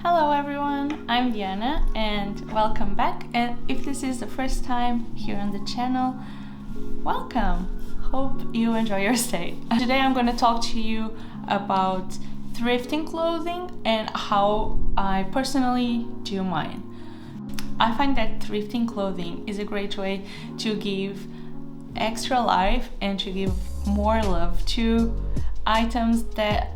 Hello everyone, I'm Diana and welcome back. And if this is the first time here on the channel, welcome. Hope you enjoy your stay. Today I'm going to talk to you about thrifting clothing and how I personally do mine. I find that thrifting clothing is a great way to give extra life and to give more love to items that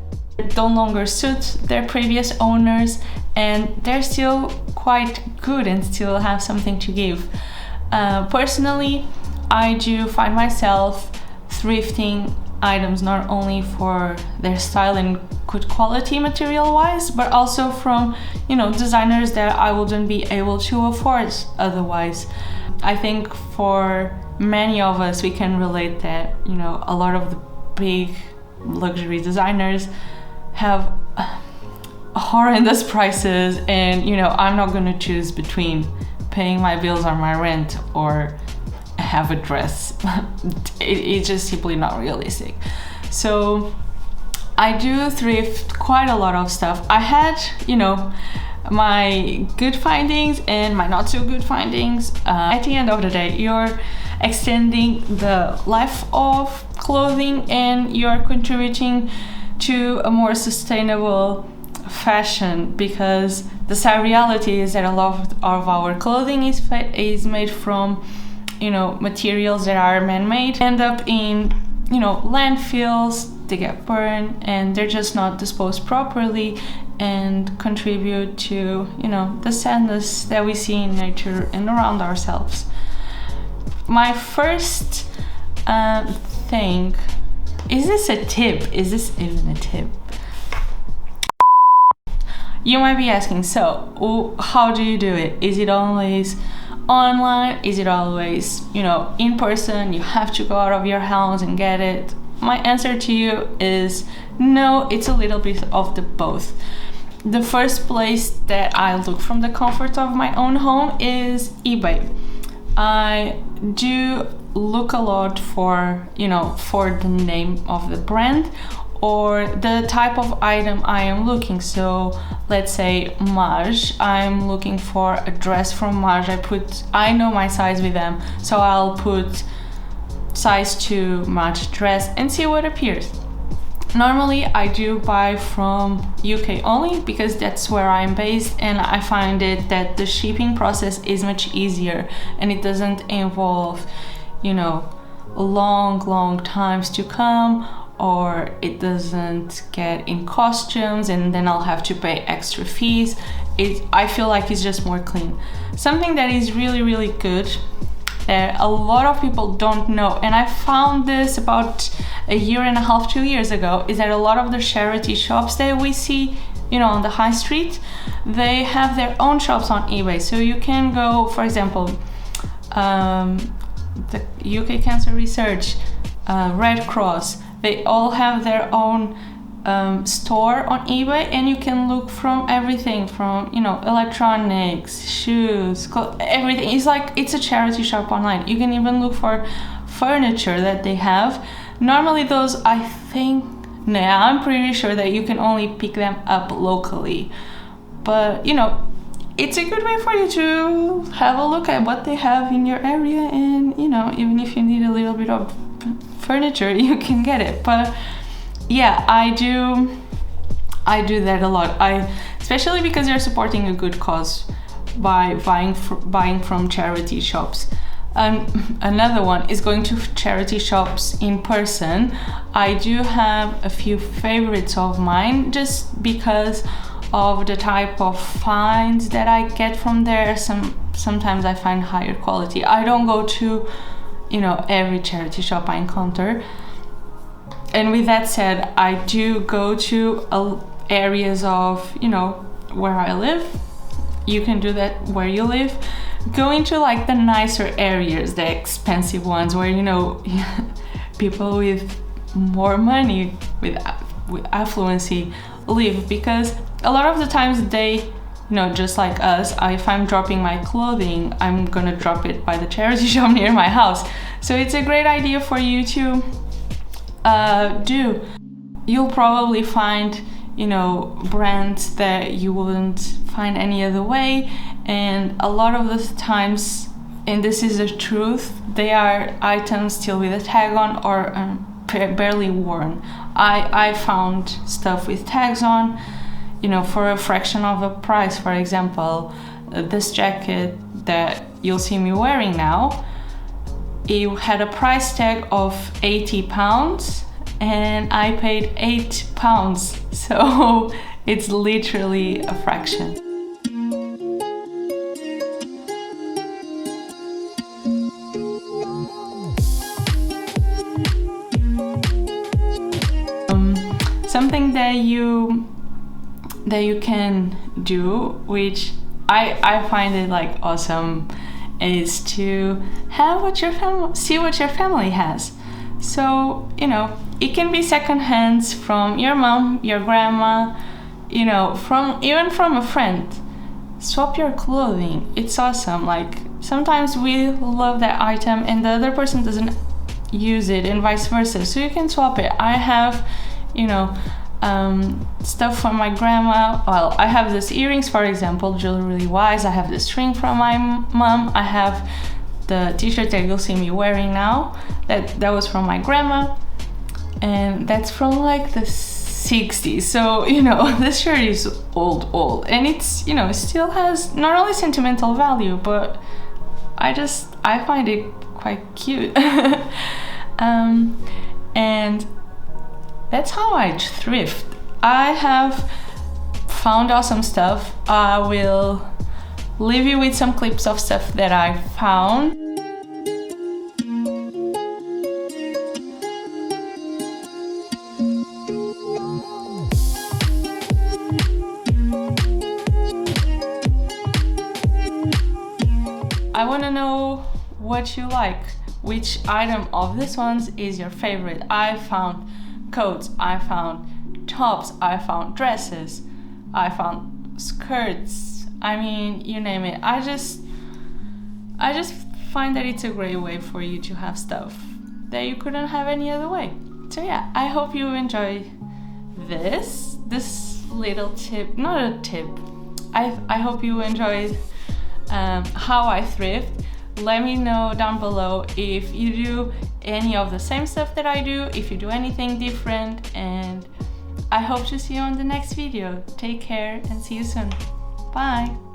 no longer suit their previous owners, and they're still quite good and still have something to give. Personally, I do find myself thrifting items not only for their style and good quality material wise, but also from designers that I wouldn't be able to afford otherwise. I think for many of us we can relate that a lot of the big luxury designers have horrendous prices, and I'm not gonna choose between paying my bills or my rent or have a dress. It's just simply not realistic. So I do thrift quite a lot of stuff. I had my good findings and my not so good findings. At the end of the day, you're extending the life of clothing and you're contributing to a more sustainable fashion, because the sad reality is that a lot of our clothing is made from materials that are man-made, end up in landfills, they get burned and they're just not disposed properly and contribute to the sadness that we see in nature and around ourselves. My first thing, is this a tip? Is this even a tip? You might be asking, so how do you do it? Is it always online? Is it always, in person? You have to go out of your house and get it? My answer to you is no, it's a little bit of the both. The first place that I look from the comfort of my own home is eBay. I do look a lot for the name of the brand or the type of item I am looking. So let's say Maj, I'm looking for a dress from Maj. I know my size with them, so I'll put size 2 Maj dress and see what appears. Normally I do buy from UK only because that's where I'm based, and I find it that the shipping process is much easier and it doesn't involve long times to come, or it doesn't get in costumes and then I'll have to pay extra fees. I feel like it's just more clean. Something that is really good that a lot of people don't know, and I found this about a year and a half, 2 years ago, is that a lot of the charity shops that we see on the high street, they have their own shops on eBay. So you can go, for example, the UK Cancer Research, Red Cross, they all have their own store on eBay, and you can look from everything from electronics, shoes, everything. It's a charity shop online. You can even look for furniture that they have. Normally those, I'm pretty sure that you can only pick them up locally, but it's a good way for you to have a look at what they have in your area, and even if you need a little bit of furniture, you can get it. But yeah, I do that a lot. Especially because you're supporting a good cause by buying from charity shops. Another one is going to charity shops in person. I do have a few favorites of mine just because of the type of finds that I get from there. Sometimes I find higher quality. I don't go to every charity shop I encounter, and with that said, I do go to areas of where I live. You can do that where you live. Go into the nicer areas, the expensive ones where people with more money, with affluency live, because a lot of the times they just like us, if I'm dropping my clothing, I'm gonna drop it by the charity shop near my house. So it's a great idea for you to do. You'll probably find you know, brands that you wouldn't find any other way. And a lot of the times, and this is the truth, they are items still with a tag on or barely worn. I found stuff with tags on, you know, for a fraction of a price. For example, this jacket that you'll see me wearing now, it had a price tag of £80 and I paid £8, so it's literally a fraction. Something that you can do, which I find it like awesome, is to have see what your family has. So, you know, it can be secondhands from your mom, your grandma, you know, even from a friend. Swap your clothing. It's awesome. Like, sometimes we love that item and the other person doesn't use it, and vice versa. So you can swap it. I have, you know, stuff from my grandma. Well, I have these earrings, for example, jewelry wise. I have this ring from my mom. I have the t-shirt that you'll see me wearing now. That was from my grandma, and that's from like the 60s. So, you know, this shirt is old, and it's, you know, it still has not only sentimental value, but I find it quite cute. And that's how I thrift. I have found awesome stuff. I will leave you with some clips of stuff that I found. I want to know what you like. Which item of these ones is your favorite? I found coats, I found tops, I found dresses, I found skirts. I mean, you name it. I just find that it's a great way for you to have stuff that you couldn't have any other way. So yeah, I hope you enjoy this little tip. Not a tip. I hope you enjoyed how I thrift. Let me know down below if you do any of the same stuff that I do, if you do anything different, and I hope to see you on the next video. Take care and see you soon. Bye!